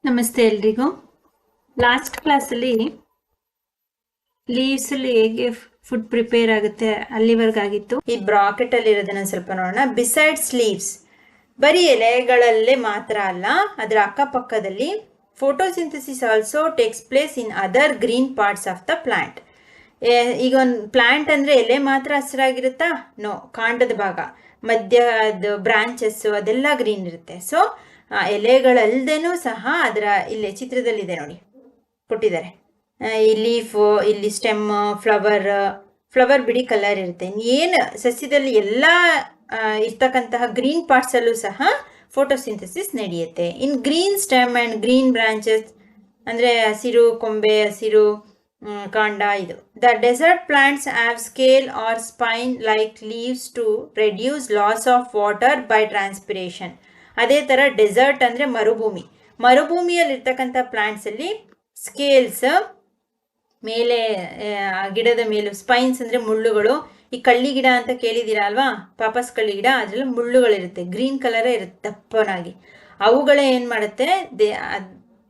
ನಮಸ್ತೆ ಎಲ್ರಿಗೂ. ಲಾಸ್ಟ್ ಕ್ಲಾಸಲ್ಲಿ ಲೀವ್ಸ್ ಅಲ್ಲಿ ಹೇಗೆ ಫುಡ್ ಪ್ರಿಪೇರ್ ಆಗುತ್ತೆ ಅಲ್ಲಿವರೆಗಾಗಿತ್ತು. ಈ ಬ್ರಾಕೆಟ್ ಅಲ್ಲಿ ಇರೋದನ್ನ ಸ್ವಲ್ಪ ನೋಡೋಣ. ಬಿಸೈಡ್ಸ್ ಲೀವ್ಸ್, ಬರೀ ಎಲೆಗಳಲ್ಲೇ ಮಾತ್ರ ಅಲ್ಲ, ಅದರ ಅಕ್ಕಪಕ್ಕದಲ್ಲಿ photosynthesis also takes place in other green parts of the plant. ಈಗ ಒಂದು ಪ್ಲಾಂಟ್ ಅಂದ್ರೆ ಎಲೆ ಮಾತ್ರ ಹಸಿರಾಗಿರುತ್ತಾ? ನೋ, ಕಾಂಡದ ಭಾಗ, ಮಧ್ಯದ ಬ್ರಾಂಚಸ್ ಅದೆಲ್ಲ ಗ್ರೀನ್ ಇರುತ್ತೆ. ಸೊ ಎಲೆಗಳಲ್ದೇನೂ ಸಹ ಅದರ ಇಲ್ಲಿ ಚಿತ್ರದಲ್ಲಿದೆ ನೋಡಿ, ಕೊಟ್ಟಿದ್ದಾರೆ. ಈ ಲೀಫು, ಇಲ್ಲಿ ಸ್ಟೆಮ್, ಫ್ಲವರ್ ಬಿಡಿ ಕಲರ್ ಇರುತ್ತೆ. ಏನು ಸಸ್ಯದಲ್ಲಿ ಎಲ್ಲ ಇರ್ತಕ್ಕಂತಹ ಗ್ರೀನ್ ಪಾರ್ಟ್ಸ್ ಅಲ್ಲೂ ಸಹ ಫೋಟೋಸಿಂಥಸಿಸ್ ನಡೆಯುತ್ತೆ. In green stem and green branches ಅಂದ್ರೆ ಹಸಿರು ಕೊಂಬೆ, ಹಸಿರು ಕಾಂಡ. ಇದು the desert plants have scale or spine like leaves to reduce loss of water by transpiration. ಅದೇ ತರ ಡೆಸರ್ಟ್ ಅಂದ್ರೆ ಮರುಭೂಮಿಯಲ್ಲಿ ಇರ್ತಕ್ಕಂಥ ಪ್ಲಾಂಟ್ಸ್ ಅಲ್ಲಿ ಸ್ಕೇಲ್ಸ್ ಮೇಲೆ, ಗಿಡದ ಮೇಲೂ, ಸ್ಪೈನ್ಸ್ ಅಂದ್ರೆ ಮುಳ್ಳುಗಳು. ಈ ಕಳ್ಳಿ ಗಿಡ ಅಂತ ಕೇಳಿದೀರಾ ಅಲ್ವಾ, ಪಾಪಸ್ ಕಳ್ಳಿ ಗಿಡ, ಅದ್ರಲ್ಲಿ ಮುಳ್ಳುಗಳಿರುತ್ತೆ, ಗ್ರೀನ್ ಕಲರೇ ಇರುತ್ತೆ ದಪ್ಪನಾಗಿ. ಅವುಗಳೇ ಏನ್ ಮಾಡುತ್ತೆ,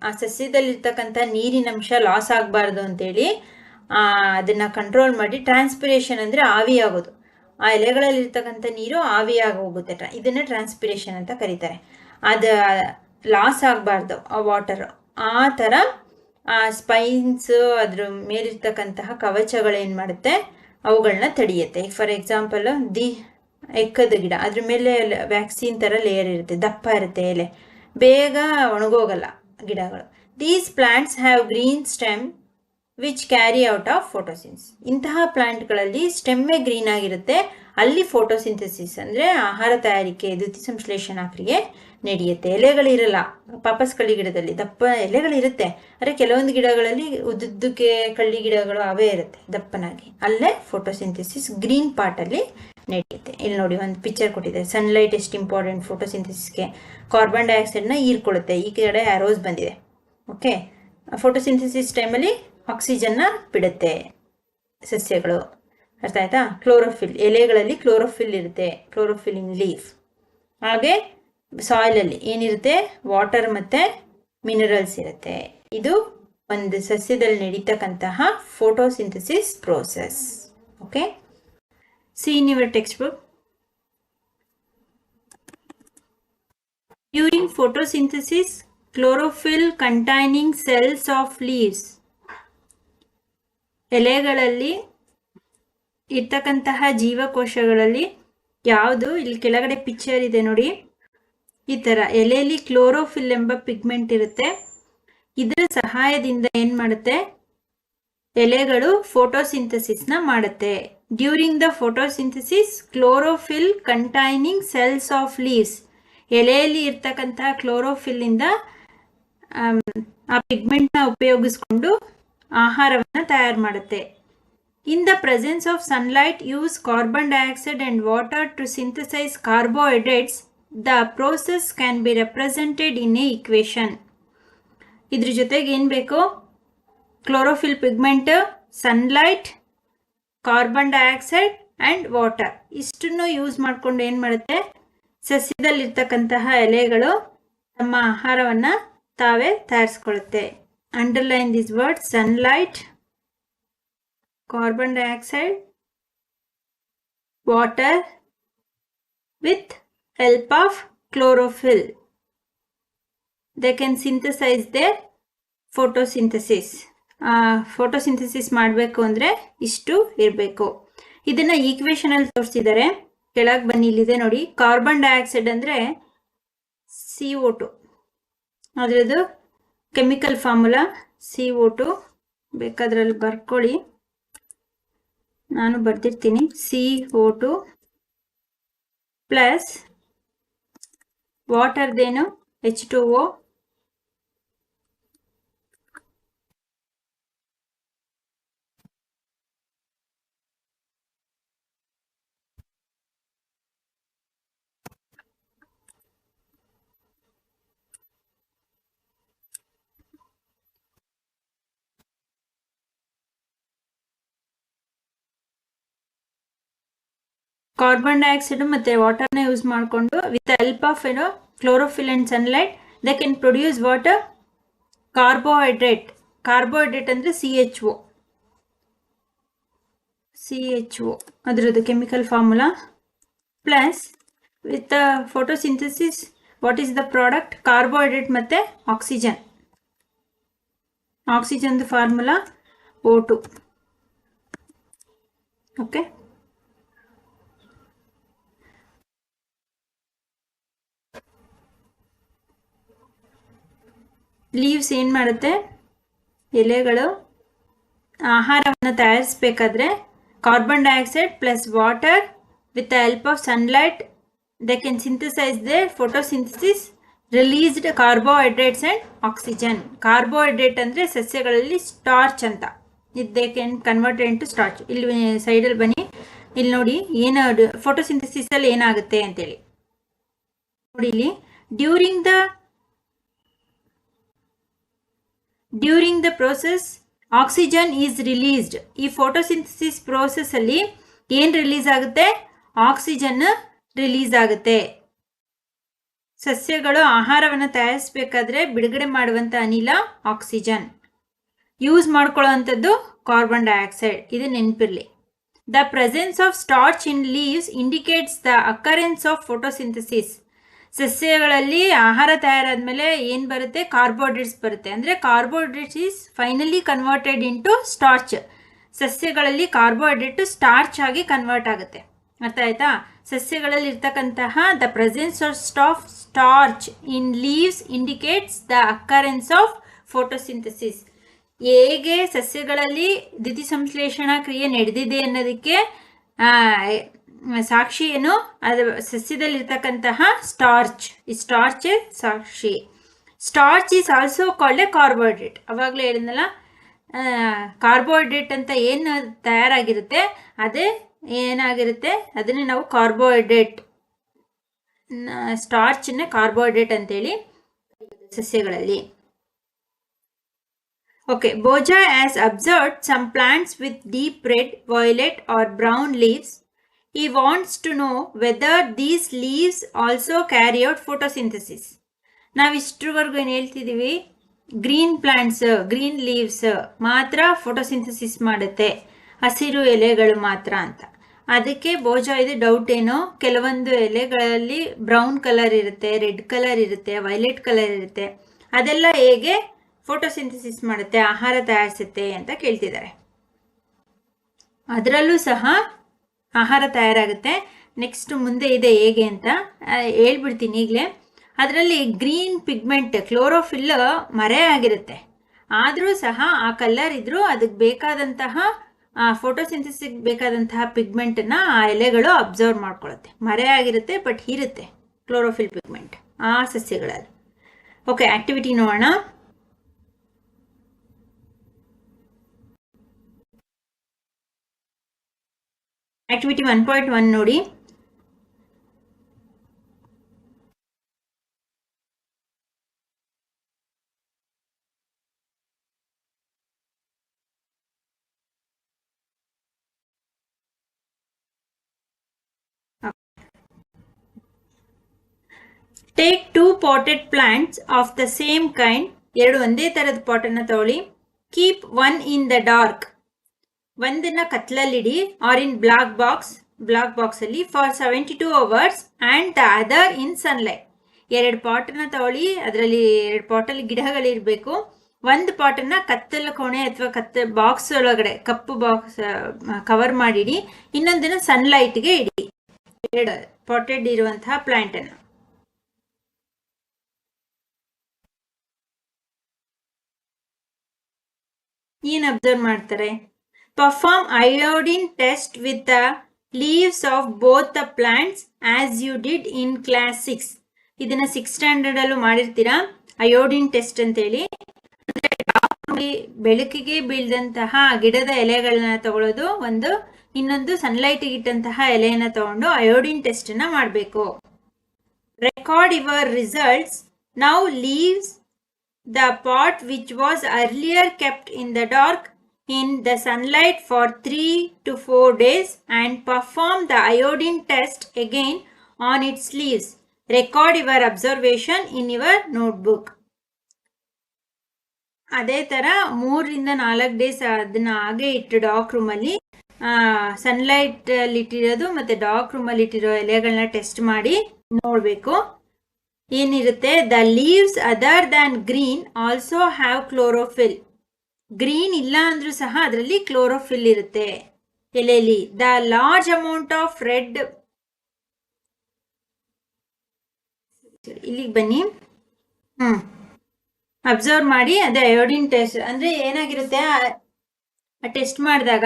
ಆ ಸಸ್ಯದಲ್ಲಿರ್ತಕ್ಕಂಥ ನೀರಿನ ಅಂಶ ಲಾಸ್ ಆಗಬಾರ್ದು ಅಂತೇಳಿ ಅದನ್ನ ಕಂಟ್ರೋಲ್ ಮಾಡಿ, ಟ್ರಾನ್ಸ್ಪಿರೇಷನ್ ಅಂದ್ರೆ ಆವಿಯಾಗೋದು, ಆ ಎಲೆಗಳಲ್ಲಿ ಇರ್ತಕ್ಕಂಥ ನೀರು ಆವಿಯಾಗಿ ಹೋಗುತ್ತೆ, ಇದನ್ನ ಟ್ರಾನ್ಸ್ಪಿರೇಷನ್ ಅಂತ ಕರೀತಾರೆ. ಅದು ಲಾಸ್ ಆಗಬಾರ್ದು ಆ ವಾಟರ್. ಆ ಥರ ಆ ಸ್ಪೈನ್ಸ್, ಅದ್ರ ಮೇಲಿರ್ತಕ್ಕಂತಹ ಕವಚಗಳೇನು ಮಾಡುತ್ತೆ, ಅವುಗಳನ್ನ ತಡೆಯುತ್ತೆ. ಫಾರ್ ಎಕ್ಸಾಂಪಲ್ ಎಕ್ಕದ ಗಿಡ, ಅದ್ರ ಮೇಲೆ ವ್ಯಾಕ್ಸಿನ್ ಥರ ಲೇಯರ್ ಇರುತ್ತೆ, ದಪ್ಪ ಇರುತ್ತೆ ಎಲೆ, ಬೇಗ ಒಣಗೋಗಲ್ಲ ಗಿಡಗಳು. These plants have green stem which carry out of photosynthesis. ಇಂತಹ ಪ್ಲಾಂಟ್ಗಳಲ್ಲಿ ಸ್ಟೆಮ್ಮೆ ಗ್ರೀನ್ ಆಗಿರುತ್ತೆ, ಅಲ್ಲಿ ಫೋಟೋಸಿಂಥಸಿಸ್ ಅಂದರೆ ಆಹಾರ ತಯಾರಿಕೆ, ದ್ಯುತಿ ಸಂಶ್ಲೇಷಣಾ ಕ್ರಿಯೆ ನಡೆಯುತ್ತೆ. ಎಲೆಗಳಿರಲ್ಲ ಪಾಪಸ್ ಕಳ್ಳಿ ಗಿಡದಲ್ಲಿ, ದಪ್ಪ ಎಲೆಗಳಿರುತ್ತೆ. ಆದರೆ ಕೆಲವೊಂದು ಗಿಡಗಳಲ್ಲಿ ಉದ್ದುದ್ದಕ್ಕೆ ಕಳ್ಳಿ ಗಿಡಗಳು ಅವೇ ಇರುತ್ತೆ ದಪ್ಪನಾಗಿ, ಅಲ್ಲೇ ಫೋಟೋಸಿಂಥಸಿಸ್ ಗ್ರೀನ್ ಪಾರ್ಟಲ್ಲಿ ನಡೆಯುತ್ತೆ. ಇಲ್ಲಿ ನೋಡಿ ಒಂದು ಪಿಕ್ಚರ್ ಕೊಟ್ಟಿದೆ. ಸನ್ಲೈಟ್ ಎಷ್ಟು ಇಂಪಾರ್ಟೆಂಟ್ ಫೋಟೋಸಿಂಥಸಿಸ್ಗೆ. ಕಾರ್ಬನ್ ಡೈಆಕ್ಸೈಡ್ನ ಹೀರ್ಕೊಳ್ಳುತ್ತೆ, ಈ ಕಡೆ ಆರೋಸ್ ಬಂದಿದೆ. ಓಕೆ, ಫೋಟೋಸಿಂಥಸಿಸ್ ಟೈಮಲ್ಲಿ ಆಕ್ಸಿಜನ್ನ ಬಿಡುತ್ತೆ ಸಸ್ಯಗಳು, ಅರ್ಥ ಆಯ್ತಾ? ಕ್ಲೋರೋಫಿಲ್, ಎಲೆಗಳಲ್ಲಿ ಕ್ಲೋರೋಫಿಲ್ ಇರುತ್ತೆ, ಕ್ಲೋರೋಫಿಲ್ ಇನ್ ಲೀಫ್. ಹಾಗೆ ಸಾಯಿಲಲ್ಲಿ ಏನಿರುತ್ತೆ, ವಾಟರ್ ಮತ್ತೆ ಮಿನರಲ್ಸ್ ಇರುತ್ತೆ. ಇದು ಒಂದು ಸಸ್ಯದಲ್ಲಿ ನಡೀತಕ್ಕಂತಹ photosynthesis process. Okay, see in your textbook. During photosynthesis, chlorophyll containing cells of leaves, ಎಲೆಗಳಲ್ಲಿ ಇರ್ತಕ್ಕಂತಹ ಜೀವಕೋಶಗಳಲ್ಲಿ ಯಾವುದು, ಇಲ್ಲಿ ಕೆಳಗಡೆ ಪಿಕ್ಚರ್ ಇದೆ ನೋಡಿ, ಈ ತರ ಎಲೆಯಲ್ಲಿ ಕ್ಲೋರೋಫಿಲ್ ಎಂಬ ಪಿಗ್ಮೆಂಟ್ ಇರುತ್ತೆ. ಇದರ ಸಹಾಯದಿಂದ ಏನ್ ಮಾಡುತ್ತೆ, ಎಲೆಗಳು ಫೋಟೋಸಿಂಥಸಿಸ್ನ ಮಾಡುತ್ತೆ. During the photosynthesis, chlorophyll containing cells of leaves, ಎಲೆಯಲ್ಲಿ ಇರ್ತಕ್ಕಂತಹ ಕ್ಲೋರೋಫಿಲ್ ಇಂದ ಆ ಪಿಗ್ಮೆಂಟ್ನ ಉಪಯೋಗಿಸ್ಕೊಂಡು ಆಹಾರವನ್ನು ತಯಾರು ಮಾಡುತ್ತೆ. In the presence of sunlight, use carbon dioxide and water to synthesise carbohydrates. The process can be represented in a equation. ಇದ್ರ ಜೊತೆಗೆ ಏನು ಬೇಕು, chlorophyll pigment, sunlight, carbon dioxide and water, ಇಷ್ಟನ್ನು ಯೂಸ್ ಮಾಡಿಕೊಂಡು ಏನು ಮಾಡುತ್ತೆ, ಸಸ್ಯದಲ್ಲಿರ್ತಕ್ಕಂತಹ ಎಲೆಗಳು ತಮ್ಮ ಆಹಾರವನ್ನು ತಾವೇ ತಯಾರಿಸ್ಕೊಳ್ಳುತ್ತೆ. Underline this word: sunlight, carbon dioxide, water with help of chlorophyll. They can synthesize their photosynthesis. Photosynthesis ಮಾಡಬೇಕು ಅಂದರೆ ಇಷ್ಟು ಇರಬೇಕು. ಇದನ್ನು ಈಕ್ವೇಷನಲ್ಲಿ ತೋರಿಸಿದ್ದಾರೆ, ಕೆಳಗೆ ಬನ್ನಿ, ಇಲ್ಲಿದೆ ನೋಡಿ. ಕಾರ್ಬನ್ ಡೈಆಕ್ಸೈಡ್ ಅಂದರೆ CO2, ಅದರದ್ದು ಕೆಮಿಕಲ್ ಫಾರ್ಮುಲಾ CO2, ಬೇಕಾದ್ರಲ್ಲಿ ಬರ್ಕೊಳ್ಳಿ, ನಾನು ಬರ್ದಿರ್ತೀನಿ. CO2 ಪ್ಲಸ್ ವಾಟರ್ದೇನು H2O, ಕಾರ್ಬನ್ ಡೈಆಕ್ಸೈಡ್ ಮತ್ತು ವಾಟರ್ನ ಯೂಸ್ ಮಾಡಿಕೊಂಡು with help of chlorophyll and sunlight they can produce water carbohydrate ಅಂದರೆ ಸಿ ಎಚ್ ಒ ಅದರದ್ದು chemical formula plus with photosynthesis what is the product carbohydrate ಮತ್ತು ಆಕ್ಸಿಜನ್ದು ಫಾರ್ಮುಲಾ O2. ಓಕೆ, ಲೀವ್ಸ್ ಏನು ಮಾಡುತ್ತೆ, ಎಲೆಗಳು ಆಹಾರವನ್ನು ತಯಾರಿಸಬೇಕಾದ್ರೆ carbon dioxide plus water with the help of sunlight they can synthesise they photosynthesis released carbohydrates and oxygen. Carbohydrate ಅಂದರೆ ಸಸ್ಯಗಳಲ್ಲಿ starch ಅಂತ, they can convert into starch. ಇಲ್ಲಿ ಸೈಡಲ್ಲಿ ಬನ್ನಿ, ಇಲ್ಲಿ ನೋಡಿ ಏನು ಫೋಟೋಸಿಂಥಸಿಸ್ ಅಲ್ಲಿ ಏನಾಗುತ್ತೆ ಅಂತೇಳಿ ನೋಡಿ. ಇಲ್ಲಿ during the process oxygen is released. ಈ ಫೋಟೋಸಿಂಥಸಿಸ್ ಪ್ರೋಸೆಸ್ ಅಲ್ಲಿ ಏನು ರಿಲೀಸ್ ಆಗುತ್ತೆ, ಆಕ್ಸಿಜನ್ ರಿಲೀಸ್ ಆಗುತ್ತೆ. ಸಸ್ಯಗಳು ಆಹಾರವನ್ನು ತಯಾರಿಸಬೇಕಾದ್ರೆ ಬಿಡುಗಡೆ ಮಾಡುವಂಥ ಅನಿಲ ಆಕ್ಸಿಜನ್, ಯೂಸ್ ಮಾಡ್ಕೊಳ್ಳೋ ಅಂಥದ್ದು ಕಾರ್ಬನ್ ಡೈಆಕ್ಸೈಡ್. ಇದು ನೆನಪಿರಲಿ. The presence of starch in leaves indicates the occurrence of photosynthesis. ಸಸ್ಯಗಳಲ್ಲಿ ಆಹಾರ ತಯಾರಾದ್ಮೇಲೆ ಏನು ಬರುತ್ತೆ, ಕಾರ್ಬೋಹೈಡ್ರೇಟ್ಸ್ ಬರುತ್ತೆ. ಅಂದರೆ carbohydrates is finally converted into starch. ಸಸ್ಯಗಳಲ್ಲಿ ಕಾರ್ಬೋಹೈಡ್ರೇಟ್ ಸ್ಟಾರ್ಚ್ ಆಗಿ ಕನ್ವರ್ಟ್ ಆಗುತ್ತೆ. ಅರ್ಥ ಆಯ್ತಾ? ಸಸ್ಯಗಳಲ್ಲಿ ಇರ್ತಕ್ಕಂತಹ the presence of starch in leaves indicates the occurrence of photosynthesis. ಹೇಗೆ ಸಸ್ಯಗಳಲ್ಲಿ ದ್ಯುತಿಸಂಶ್ಲೇಷಣಾ ಕ್ರಿಯೆ ನಡೆದಿದೆ ಅನ್ನೋದಕ್ಕೆ ಸಾಕ್ಷಿ ಏನು, ಅದು ಸಸ್ಯದಲ್ಲಿರ್ತಕ್ಕಂತಹ ಸ್ಟಾರ್ಚ್. ಈ starch Sakshi. Starch is also called A carbohydrate. ಅವಾಗಲೇ ಹೇಳಿದ್ನಲ್ಲ, ಕಾರ್ಬೋಹೈಡ್ರೇಟ್ ಅಂತ ಏನು ತಯಾರಾಗಿರುತ್ತೆ ಅದೇ ಏನಾಗಿರುತ್ತೆ, ಅದನ್ನೇ ನಾವು ಕಾರ್ಬೋಹೈಡ್ರೇಟ್, ಸ್ಟಾರ್ಚ್ನೇ ಕಾರ್ಬೋಹೈಡ್ರೇಟ್ ಅಂತೇಳಿ ಸಸ್ಯಗಳಲ್ಲಿ. Okay, Boja has observed some plants with deep red, violet or brown leaves. He wants to know whether these leaves also carry out photosynthesis. ನಾವು ಇಷ್ಟರವರೆಗೂ ಏನು ಹೇಳ್ತಿದ್ದೀವಿ, ಗ್ರೀನ್ ಪ್ಲಾಂಟ್ಸ್, ಗ್ರೀನ್ ಲೀವ್ಸ್ ಮಾತ್ರ ಫೋಟೋಸಿಂಥಸಿಸ್ ಮಾಡುತ್ತೆ, ಹಸಿರು ಎಲೆಗಳು ಮಾತ್ರ ಅಂತ. ಅದಕ್ಕೆ ಬೋಜಾ ಇದು ಡೌಟ್ ಏನು, ಕೆಲವೊಂದು ಎಲೆಗಳಲ್ಲಿ ಬ್ರೌನ್ ಕಲರ್ ಇರುತ್ತೆ, ರೆಡ್ ಕಲರ್ ಇರುತ್ತೆ, ವೈಲೆಟ್ ಕಲರ್ ಇರುತ್ತೆ, ಅದೆಲ್ಲ ಹೇಗೆ ಫೋಟೋಸಿಂಥಸಿಸ್ ಮಾಡುತ್ತೆ, ಆಹಾರ ತಯಾರಿಸುತ್ತೆ ಅಂತ ಕೇಳ್ತಿದ್ದಾರೆ. ಅದರಲ್ಲೂ ಸಹ ಆಹಾರ ತಯಾರಾಗುತ್ತೆ. ನೆಕ್ಸ್ಟ್ ಮುಂದೆ ಇದೆ ಹೇಗೆ ಅಂತ ಹೇಳ್ಬಿಡ್ತೀನಿ ಈಗಲೇ. ಅದರಲ್ಲಿ ಗ್ರೀನ್ ಪಿಗ್ಮೆಂಟ್, ಕ್ಲೋರೋಫಿಲ್ ಮರೆ ಆಗಿರುತ್ತೆ. ಆದರೂ ಸಹ ಆ ಕಲರ್ ಇದ್ರೂ ಅದಕ್ಕೆ ಬೇಕಾದಂತಹ ಫೋಟೋಸಿಂಥಸಿಸ್ ಬೇಕಾದಂತಹ ಪಿಗ್ಮೆಂಟನ್ನು ಆ ಎಲೆಗಳು ಅಬ್ಸರ್ವ್ ಮಾಡ್ಕೊಳ್ಳುತ್ತೆ. ಮರೆ ಆಗಿರುತ್ತೆ ಬಟ್ ಹೀರುತ್ತೆ ಕ್ಲೋರೋಫಿಲ್ ಪಿಗ್ಮೆಂಟ್ ಆ ಸಸ್ಯಗಳಲ್ಲಿ. ಓಕೆ, ಆಕ್ಟಿವಿಟಿ ನೋಡೋಣ. ಆಕ್ಟಿವಿಟಿ 1.1 ನೋಡಿ. Take 2 potted plants of the same kind. 2 ಒಂದೇ ಥರದ ಪಾಟನ್ನು ತಗೊಳ್ಳಿ. ಕೀಪ್ 1 ಇನ್ ದ ಡಾರ್ಕ್, ಒಂದನ್ನು ಕತ್ಲಲ್ಲಿಡಿ, ಆರ್ ಇನ್ ಬ್ಲಾಕ್ ಬಾಕ್ಸಲ್ಲಿ for 72 hours and the other in sunlight. 2 ಪಾಟನ್ನು ತಗೊಳ್ಳಿ, ಅದರಲ್ಲಿ 2 ಪಾಟಲ್ಲಿ ಗಿಡಗಳಿರಬೇಕು. ಒಂದು ಪಾಟನ್ನು ಕತ್ತಲ ಕೋಣೆ ಅಥವಾ ಬಾಕ್ಸ್ ಒಳಗಡೆ ಕಪ್ಪು ಬಾಕ್ಸ್ ಕವರ್ ಮಾಡಿಡಿ, ಇನ್ನೊಂದನ್ನು ಸನ್ಲೈಟ್ಗೆ ಇಡಿ. 2 ಪಾಟೆಡ್ ಇರುವಂತಹ ಪ್ಲಾಂಟನ್ನು. ಏನು ಅಬ್ಸರ್ವ್ ಮಾಡ್ತಾರೆ, perform iodine test with the leaves of both the plants as you did in class 6. ಇದನ್ನ 6th ಸ್ಟ್ಯಾಂಡರ್ಡ್ ಅಲ್ಲೂ ಮಾಡಿರ್ತೀರಾ, ಅಯೋಡಿನ್ ಟೆಸ್ಟ್ ಅಂತೇಳಿ. ಬೆಳಕಿಗೆ ಬೀಳ್ದಂತಹ ಗಿಡದ ಎಲೆಗಳನ್ನ ತಗೊಳ್ಳೋದು ಒಂದು, ಇನ್ನೊಂದು ಸನ್ಲೈಟ್ಗೆ ಇಟ್ಟಂತಹ ಎಲೆಯನ್ನ ತಗೊಂಡು ಅಯೋಡಿನ್ ಟೆಸ್ಟ್ ಅನ್ನ ಮಾಡಬೇಕು. Record your results. Now leaves the pot which was earlier kept in the dark in the sunlight for 3 to 4 days and perform the iodine test again on its leaves. Record your observation in your notebook. ಅದೇ ತರ 3-4 days ಅದನ್ನ ಹಾಗೆ ಇಟ್ಟು dark ರೂಮಲ್ಲಿ sunlight ಅಲ್ಲಿ ಇಟ್ಟಿರೋದು ಮತ್ತೆ dark ರೂಮಲ್ಲಿ ಇಟ್ಟಿರೋ ಎಲೆಗಳನ್ನ ಟೆಸ್ಟ್ ಮಾಡಿ ನೋಡ್ಬೇಕು. ಏನಿರುತ್ತೆ, the leaves other than green also have chlorophyll. Green ಇಲ್ಲ ಅಂದ್ರೂ ಸಹ ಅದರಲ್ಲಿ ಕ್ಲೋರೋಫಿಲ್ ಇರುತ್ತೆ ಎಲೆಯಲ್ಲಿ. The large amount of red, ಇಲ್ಲಿಗೆ ಬನ್ನಿ, ಅಬ್ಸರ್ವ್ ಮಾಡಿ. ಅದೇ ಅಯೋಡಿನ್ ಟೆಸ್ಟ್ ಅಂದ್ರೆ ಏನಾಗಿರುತ್ತೆ, ಟೆಸ್ಟ್ ಮಾಡಿದಾಗ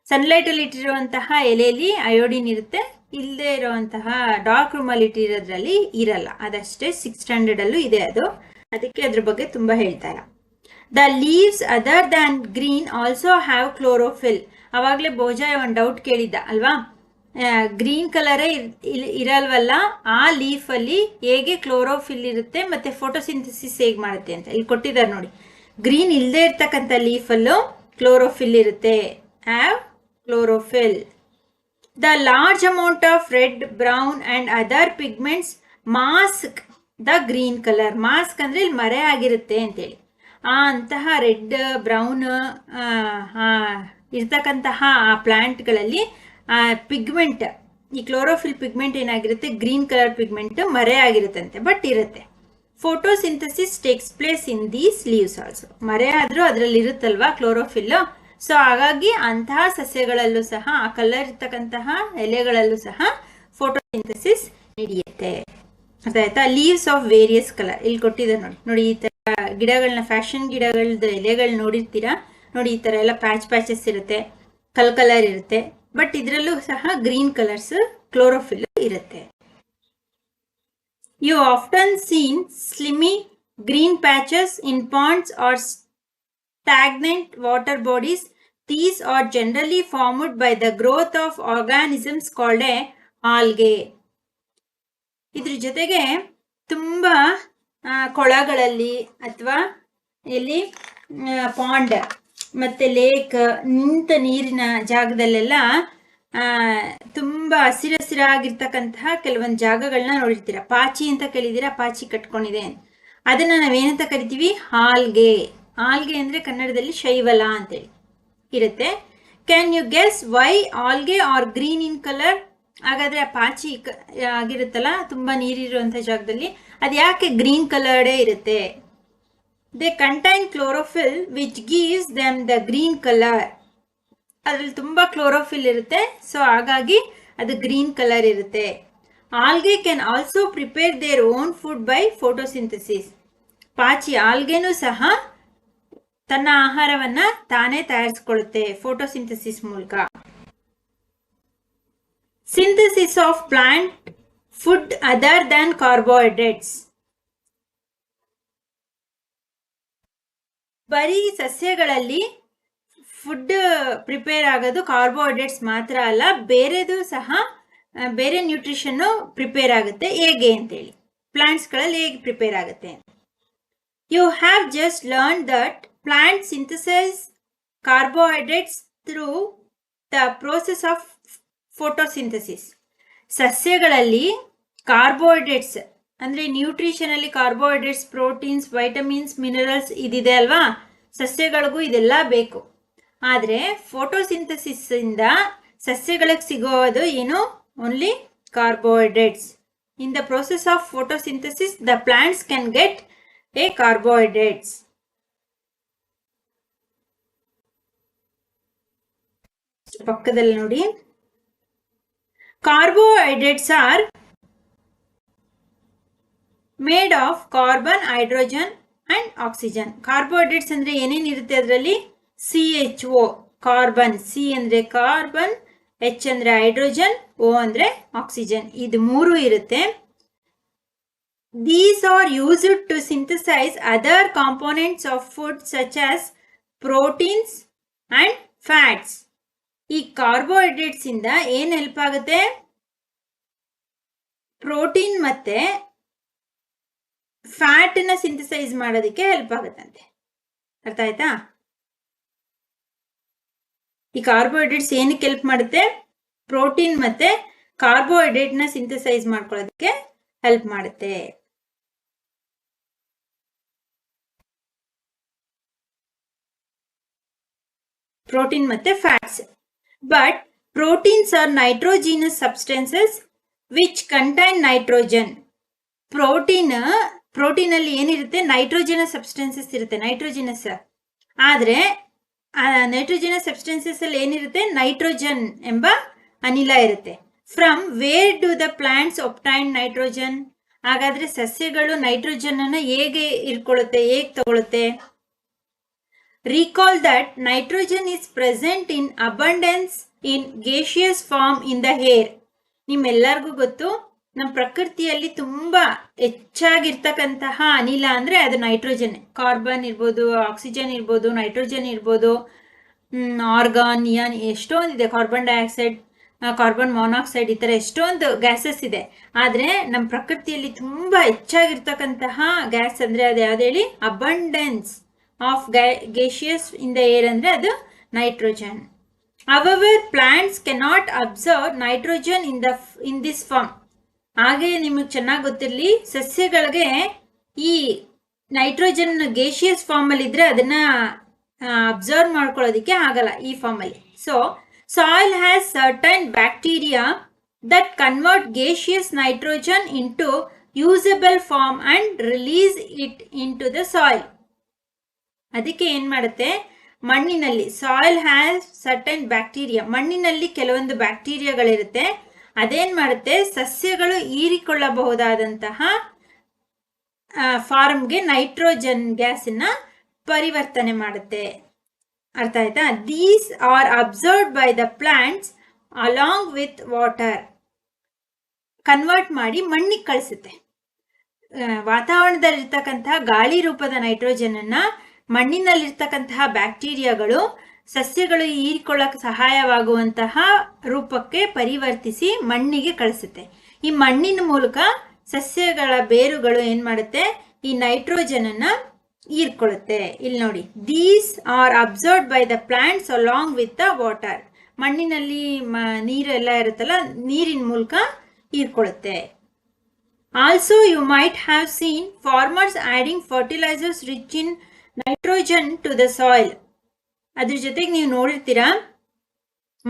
ಸನ್ಲೈಟ್ ಅಲ್ಲಿ ಇಟ್ಟಿರುವಂತಹ ಎಲೆಯಲ್ಲಿ ಅಯೋಡಿನ್ ಇರುತ್ತೆ, ಇಲ್ಲದೆ ಇರುವಂತಹ ಡಾರ್ಕ್ ರೂಮ್ ಅಲ್ಲಿ ಇಟ್ಟಿರೋದ್ರಲ್ಲಿ ಇರಲ್ಲ. ಅದಷ್ಟೇ 6th ಸ್ಟ್ಯಾಂಡರ್ಡ್ ಅಲ್ಲೂ ಇದೆ ಅದು, ಅದಕ್ಕೆ ಅದ್ರ ಬಗ್ಗೆ ತುಂಬಾ ಹೇಳ್ತಾ ಇಲ್ಲ. The leaves other than green also have chlorophyll. ಅವಾಗಲೇ ಬೋಜಾಯ್ ಒಂದು ಡೌಟ್ ಕೇಳಿದ್ದ ಅಲ್ವಾ, ಗ್ರೀನ್ ಕಲರೇ ಇರಲ್ವಲ್ಲ ಆ ಲೀಫ್ ಅಲ್ಲಿ ಹೇಗೆ ಕ್ಲೋರೋಫಿಲ್ ಇರುತ್ತೆ ಮತ್ತೆ ಫೋಟೋಸಿಂಥಸಿಸ್ ಹೇಗೆ ಮಾಡುತ್ತೆ ಅಂತ ಇಲ್ಲಿ ಕೊಟ್ಟಿದ್ದಾರೆ ನೋಡಿ. ಗ್ರೀನ್ ಇಲ್ಲದೆ ಇರ್ತಕ್ಕಂಥ ಲೀಫ್ ಅಲ್ಲೂ ಕ್ಲೋರೋಫಿಲ್ ಇರುತ್ತೆ, have chlorophyll. The large amount of red, brown and other pigments mask the green colour. Mask ಅಂದ್ರೆ ಇಲ್ಲಿ ಮರೆ ಆಗಿರುತ್ತೆ ಅಂತೇಳಿ. ಅಂತಹ ರೆಡ್, ಬ್ರೌನ್ ಇರ್ತಕ್ಕಂತಹ ಆ ಪ್ಲಾಂಟ್ಗಳಲ್ಲಿ ಪಿಗ್ಮೆಂಟ್, ಈ ಕ್ಲೋರೋಫಿಲ್ ಪಿಗ್ಮೆಂಟ್ ಏನಾಗಿರುತ್ತೆ, ಗ್ರೀನ್ ಕಲರ್ ಪಿಗ್ಮೆಂಟ್ ಮರೆ ಆಗಿರುತ್ತಂತೆ, ಬಟ್ ಇರುತ್ತೆ. Photosynthesis takes place in these leaves also. ಮರೆ ಆದ್ರೂ ಅದರಲ್ಲಿ ಇರುತ್ತಲ್ವಾ ಕ್ಲೋರೋಫಿಲ್, ಸೊ ಹಾಗಾಗಿ ಅಂತಹ ಸಸ್ಯಗಳಲ್ಲೂ ಸಹ ಆ ಕಲರ್ ಇರ್ತಕ್ಕಂತಹ ಎಲೆಗಳಲ್ಲೂ ಸಹ ಫೋಟೋಸಿಂಥಸಿಸ್ ನಡೆಯುತ್ತೆ. ಅರ್ಥ ಆಯ್ತಾ? ಲೀವ್ಸ್ ಆಫ್ ವೇರಿಯಸ್ ಕಲರ್ ಇಲ್ಲಿ ಕೊಟ್ಟಿದ್ದಾರೆ ನೋಡಿ. ನೋಡಿ ಈ ತರ ಗಿಡಗಳನ್ನ, ಫ್ಯಾಷನ್ ಗಿಡಗಳದ ಎಲೆಗಳು ನೋಡಿರ್ತೀರಾ ನೋಡಿ, ಈ ತರ ಎಲ್ಲ ಪ್ಯಾಚಸ್ ಇರುತ್ತೆ, ಕಲರ್ ಇರುತ್ತೆ, ಬಟ್ ಇದರಲ್ಲೂ ಸಹ ಗ್ರೀನ್ ಕಲರ್ಸ್ ಕ್ಲೋರೋಫಿಲ್ ಇರುತ್ತೆ. You often seen slimy green patches in ponds are stagnant water bodies. These are generally formed by the growth of organisms called algae. ಇದ್ರ ಜೊತೆಗೆ ತುಂಬಾ ಕೊಳಗಳಲ್ಲಿ ಅಥವಾ ಎಲ್ಲಿ ಪಾಂಡ್ ಮತ್ತೆ ಲೇಕ್, ನಿಂತ ನೀರಿನ ಜಾಗದಲ್ಲೆಲ್ಲ ತುಂಬಾ ಹಸಿರಾಗಿರ್ತಕ್ಕಂತಹ ಕೆಲವೊಂದು ಜಾಗಗಳನ್ನ ನೋಡಿರ್ತೀರ. ಪಾಚಿ ಅಂತ ಕೇಳಿದೀರಾ, ಪಾಚಿ ಕಟ್ಕೊಂಡಿದೆ, ಅದನ್ನ ನಾವೇನಂತ ಕರಿತೀವಿ, ಆಲ್ಗೆ. ಆಲ್ಗೆ ಅಂದ್ರೆ ಕನ್ನಡದಲ್ಲಿ ಶೈವಲ ಅಂತೇಳಿ ಇರುತ್ತೆ. Can you guess why algae are green in colour? ಹಾಗಾದ್ರೆ ಆ ಪಾಚಿ ಆಗಿರುತ್ತಲ್ಲ ತುಂಬಾ ನೀರಿರುವಂತ ಜಾಗದಲ್ಲಿ, ಅದು ಯಾಕೆ ಗ್ರೀನ್ ಕಲರ್ಡೇ ಇರುತ್ತೆ? They contain chlorophyll which gives them the green colour. ಅದ್ರಲ್ಲಿ ತುಂಬಾ ಕ್ಲೋರೋಫಿಲ್ ಇರುತ್ತೆ, ಸೊ ಹಾಗಾಗಿ ಅದು ಗ್ರೀನ್ ಕಲರ್ ಇರುತ್ತೆ. Algae can also prepare their own food by photosynthesis. ಪಾಚಿ ಆಲ್ಗೆನೂ ಸಹ ತನ್ನ ಆಹಾರವನ್ನ ತಾನೇ ತಯಾರಿಸಿಕೊಳ್ಳುತ್ತೆ ಫೋಟೋಸಿಂಥಸಿಸ್ ಮೂಲಕ. Synthesis of plant food other than carbohydrates. ಬರೀ ಸಸ್ಯಗಳಲ್ಲಿ ಫುಡ್ ಪ್ರಿಪೇರ್ ಆಗೋದು ಕಾರ್ಬೋಹೈಡ್ರೇಟ್ಸ್ ಮಾತ್ರ ಅಲ್ಲ, ಬೇರೆದು ಸಹ ಬೇರೆ ನ್ಯೂಟ್ರಿಷನ್ ಪ್ರಿಪೇರ್ ಆಗುತ್ತೆ. ಹೇಗೆ ಅಂತೇಳಿ, ಪ್ಲಾಂಟ್ಸ್ಗಳಲ್ಲಿ ಹೇಗೆ ಪ್ರಿಪೇರ್ ಆಗುತ್ತೆ. You have just learn that plants synthesize carbohydrates through the process of photosynthesis. ಸಸ್ಯಗಳಲ್ಲಿ ಕಾರ್ಬೋಹೈಡ್ರೇಟ್ಸ್ ಅಂದ್ರೆ ನ್ಯೂಟ್ರಿಷನ್ ಅಲ್ಲಿ ಕಾರ್ಬೋಹೈಡ್ರೇಟ್ಸ್, ಪ್ರೋಟೀನ್ಸ್, ವೈಟಮಿನ್ಸ್, ಮಿನರಲ್ಸ್ ಇದಿದೆ ಅಲ್ವಾ, ಸಸ್ಯಗಳಿಗೂ ಇದೆಲ್ಲ ಬೇಕು. ಆದ್ರೆ ಫೋಟೋಸಿಂಥಸಿಸ್ ಇಂದ ಸಸ್ಯಗಳಿಗೆ ಸಿಗೋದು ಏನು, only carbohydrates. In the process of photosynthesis the plants can get A carbohydrates. ಪಕ್ಕದಲ್ಲಿ ನೋಡಿ, carbohydrates are made of carbon, hydrogen and oxygen. Carbohydrates ಅಂದ್ರೆ ಏನೇನಿರುತ್ತೆ ಅದರಲ್ಲಿ, CHO ಕಾರ್ಬನ್, C ಅಂದ್ರೆ ಕಾರ್ಬನ್, H ಅಂದ್ರೆ ಹೈಡ್ರೋಜನ್, O ಅಂದ್ರೆ ಆಕ್ಸಿಜನ್, ಇದು ಮೂರು ಇರುತ್ತೆ. These are used to synthesize other components of food such as proteins and fats. ಈ carbohydrates ಇಂದ ಏನ್ ಹೆಲ್ಪ್ ಆಗುತ್ತೆ, ಪ್ರೋಟೀನ್ ಮತ್ತೆ ಫ್ಯಾಟ್ ನ ಸಿಂಥಸೈಸ್ ಮಾಡೋದಕ್ಕೆ ಹೆಲ್ಪ್ ಆಗುತ್ತಂತೆ. ಅರ್ಥ ಆಯ್ತಾ? ಈ ಕಾರ್ಬೋಹೈಡ್ರೇಟ್ಸ್ ಏನಕ್ಕೆ ಹೆಲ್ಪ್ ಮಾಡುತ್ತೆ, ಪ್ರೋಟೀನ್ ಮತ್ತೆ ಕಾರ್ಬೋಹೈಡ್ರೇಟ್ ನ ಸಿಂಥಸೈಸ್ ಮಾಡ್ಕೊಳ್ಳೋದಕ್ಕೆ ಹೆಲ್ಪ್ ಮಾಡುತ್ತೆ. ಪ್ರೋಟೀನ್ ಮತ್ತೆ fats. But proteins are nitrogenous substances which contain nitrogen. Protein ಅಲ್ಲಿ ಏನಿರುತ್ತೆ, ನೈಟ್ರೋಜಿನಸ್ ಸಬ್ಸ್ಟೆನ್ಸಸ್ ಇರುತ್ತೆ, ನೈಟ್ರೋಜಿನಸ್. ಆದ್ರೆ ನೈಟ್ರೋಜಿನಸ್ ಸಬ್ಸ್ಟೆನ್ಸಸ್ ಅಲ್ಲಿ ಏನಿರುತ್ತೆ, ನೈಟ್ರೋಜನ್ ಎಂಬ ಅನಿಲ ಇರುತ್ತೆ. From where do the plants obtain nitrogen. ಹಾಗಾದ್ರೆ ಸಸ್ಯಗಳು ನೈಟ್ರೋಜನ್ ಅನ್ನು ಹೇಗೆ ತಗೊಳುತ್ತೆ? Recall that nitrogen is present in abundance in gaseous form in the air. ನಿಮ್ಮೆಲ್ಲರಿಗೂ ಗೊತ್ತು, ನಮ್ಮ ಪ್ರಕೃತಿಯಲ್ಲಿ ತುಂಬಾ ಹೆಚ್ಚಾಗಿರ್ತಕ್ಕಂತಹ ಅನಿಲ ಅಂದ್ರೆ ಅದು ನೈಟ್ರೋಜನ್. ಕಾರ್ಬನ್ ಇರ್ಬೋದು, ಆಕ್ಸಿಜನ್ ಇರ್ಬೋದು, ನೈಟ್ರೋಜನ್ ಇರ್ಬೋದು, ಆರ್ಗಾನ್, ನಿಯಾನ್, ಎಷ್ಟೊಂದಿದೆ, ಕಾರ್ಬನ್ ಡೈಆಕ್ಸೈಡ್, ಕಾರ್ಬನ್ ಮಾನಾಕ್ಸೈಡ್, ಈ ಥರ ಎಷ್ಟೊಂದು ಗ್ಯಾಸಸ್ ಇದೆ. ಆದರೆ ನಮ್ಮ ಪ್ರಕೃತಿಯಲ್ಲಿ ತುಂಬ ಹೆಚ್ಚಾಗಿರ್ತಕ್ಕಂತಹ ಗ್ಯಾಸ್ ಅಂದರೆ ಅದು ಯಾವ್ದು ಹೇಳಿ? Abundance of gaseous in the air ಅಂದರೆ ಅದು nitrogen. However, plants cannot absorb nitrogen in this form. ಹಾಗೆ ನಿಮಗೆ ಚೆನ್ನಾಗಿ ಗೊತ್ತಿರಲಿ, ಸಸ್ಯಗಳಿಗೆ ಈ ನೈಟ್ರೋಜನ್ ಗೇಷಿಯಸ್ ಫಾರ್ಮಲ್ಲಿ ಇದ್ರೆ ಅದನ್ನ ಅಬ್ಸರ್ವ್ ಮಾಡ್ಕೊಳ್ಳೋದಕ್ಕೆ ಆಗಲ್ಲ ಈ ಫಾರ್ಮಲ್ಲಿ. So soil has certain bacteria that convert gaseous nitrogen into usable form and release it into the soil. ಅದಕ್ಕೆ ಏನು ಮಾಡುತ್ತೆ, ಮಣ್ಣಿನಲ್ಲಿ ಸಾಯಿಲ್ ಹ್ಯಾಸ್ ಸರ್ಟನ್ ಬ್ಯಾಕ್ಟೀರಿಯಾ, ಮಣ್ಣಿನಲ್ಲಿ ಕೆಲವೊಂದು ಬ್ಯಾಕ್ಟೀರಿಯಾಗಳಿರುತ್ತೆ. ಅದೇನು ಮಾಡುತ್ತೆ, ಸಸ್ಯಗಳು ಹೀರಿಕೊಳ್ಳಬಹುದಾದಂತಹ ಫಾರ್ಮ್ಗೆ ನೈಟ್ರೋಜನ್ ಗ್ಯಾಸನ್ನ ಪರಿವರ್ತನೆ ಮಾಡುತ್ತೆ. ಅರ್ಥ ಆಯ್ತಾ? These are absorbed by the plants along with water. Convert ಮಾಡಿ ಮಣ್ಣಿಗೆ ಕಳಿಸುತ್ತೆ. ವಾತಾವರಣದಲ್ಲಿರ್ತಕ್ಕಂತಹ ಗಾಳಿ ರೂಪದ ನೈಟ್ರೋಜನ್ ಅನ್ನ ಮಣ್ಣಿನಲ್ಲಿರ್ತಕ್ಕಂತಹ ಬ್ಯಾಕ್ಟೀರಿಯಾಗಳು ಸಸ್ಯಗಳು ಹೀರಿಕೊಳ್ಳಕ್ಕೆ ಸಹಾಯವಾಗುವಂತಹ ರೂಪಕ್ಕೆ ಪರಿವರ್ತಿಸಿ ಮಣ್ಣಿಗೆ ಕಳಿಸುತ್ತೆ. ಈ ಮಣ್ಣಿನ ಮೂಲಕ ಸಸ್ಯಗಳ ಬೇರುಗಳು ಏನ್ ಮಾಡುತ್ತೆ, ಈ ನೈಟ್ರೋಜನ್ ಅನ್ನ ಹೀರ್ಕೊಳ್ಳುತ್ತೆ. ಇಲ್ಲಿ ನೋಡಿ, these are absorbed by the plants along with the water. ಮಣ್ಣಿನಲ್ಲಿ ನೀರೆಲ್ಲ ಇರುತ್ತಲ್ಲ, ನೀರಿನ ಮೂಲಕ ಹೀರ್ಕೊಳ್ಳುತ್ತೆ. Also you might have seen farmers adding fertilisers rich in nitrogen to the soil. ಅದ್ರ ಜೊತೆಗೆ ನೀವು ನೋಡಿರ್ತೀರಾ,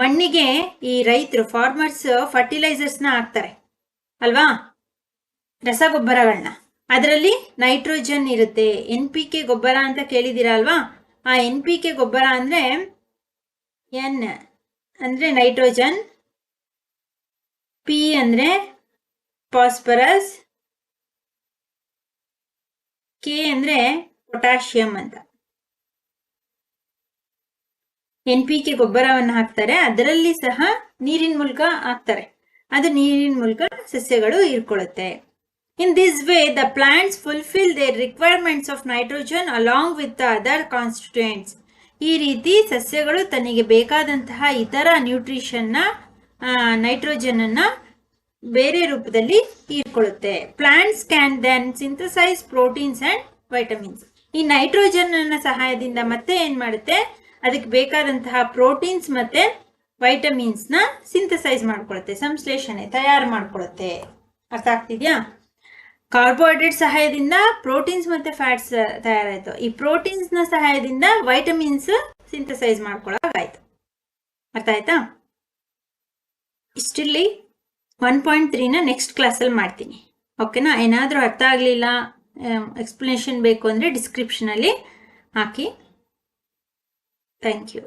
ಮಣ್ಣಿಗೆ ಈ ರೈತರು ಫಾರ್ಮರ್ಸ್ ಫರ್ಟಿಲೈಸರ್ಸ್ನ ಹಾಕ್ತಾರೆ ಅಲ್ವಾ, ರಸಗೊಬ್ಬರಗಳನ್ನ. ಅದರಲ್ಲಿ ನೈಟ್ರೋಜನ್ ಇರುತ್ತೆ. NPK ಗೊಬ್ಬರ ಅಂತ ಕೇಳಿದ್ದೀರಾ ಅಲ್ವಾ? ಆ NPK ಗೊಬ್ಬರ ಅಂದ್ರೆ N ಅಂದ್ರೆ ನೈಟ್ರೋಜನ್, P ಅಂದ್ರೆ ಫಾಸ್ಫರಸ್, K ಅಂದ್ರೆ ಪೊಟ್ಯಾಷಿಯಂ ಅಂತ. NPK ಗೊಬ್ಬರವನ್ನು ಹಾಕ್ತಾರೆ, ಅದರಲ್ಲಿ ಸಹ ನೀರಿನ ಮೂಲಕ ಹಾಕ್ತಾರೆ. ಅದು ನೀರಿನ ಮೂಲಕ ಸಸ್ಯಗಳು ಹೀರ್ಕೊಳ್ಳುತ್ತೆ. In this way, the plants fulfill their requirements of nitrogen along with the other constituents. ಈ ರೀತಿ ಸಸ್ಯಗಳು ತನಗೆ ಬೇಕಾದಂತಹ ಇತರ ನ್ಯೂಟ್ರಿಷನ್ನ ನೈಟ್ರೋಜನ್ ಅನ್ನ ಬೇರೆ ರೂಪದಲ್ಲಿ ಹೀರ್ಕೊಳ್ಳುತ್ತೆ. Plants can then synthesise proteins and vitamins. ಈ ನೈಟ್ರೋಜನ್ ಅನ್ನ ಸಹಾಯದಿಂದ ಮತ್ತೆ ಏನ್ ಮಾಡುತ್ತೆ, ಅದಕ್ಕೆ ಬೇಕಾದಂತಹ ಪ್ರೋಟೀನ್ಸ್ ಮತ್ತೆ ವೈಟಮಿನ್ಸ್ ನ ಸಿಂಥಸೈಸ್ ಮಾಡ್ಕೊಳ್ಳುತ್ತೆ, ಸಂಶ್ಲೇಷಣೆ ತಯಾರು ಮಾಡ್ಕೊಳ್ಳುತ್ತೆ. ಅರ್ಥ ಆಗ್ತಿದ್ಯಾ? ಕಾರ್ಬೋಹೈಡ್ರೇಟ್ ಸಹಾಯದಿಂದ ಪ್ರೋಟೀನ್ಸ್ ಮತ್ತೆ ಫ್ಯಾಟ್ಸ್ ತಯಾರಾಯ್ತು. ಈ ಪ್ರೋಟೀನ್ಸ್ ನ ಸಹಾಯದಿಂದ ವೈಟಮಿನ್ಸ್ ಸಿಂಥಸೈಸ್ ಮಾಡ್ಕೊಳ್ಳೋಕಾಯ್ತು. ಅರ್ಥ ಆಯ್ತಾ? ಇಷ್ಟಿಲ್ಲಿ 1.3ನ ನೆಕ್ಸ್ಟ್ ಕ್ಲಾಸಲ್ಲಿ ಮಾಡ್ತೀನಿ. ಓಕೆನಾ? ಏನಾದರೂ ಅರ್ಥ ಆಗಲಿಲ್ಲ, ಎಕ್ಸ್ಪ್ಲನೇಷನ್ ಬೇಕು ಅಂದರೆ ಡಿಸ್ಕ್ರಿಪ್ಷನಲ್ಲಿ ಹಾಕಿ. Thank you.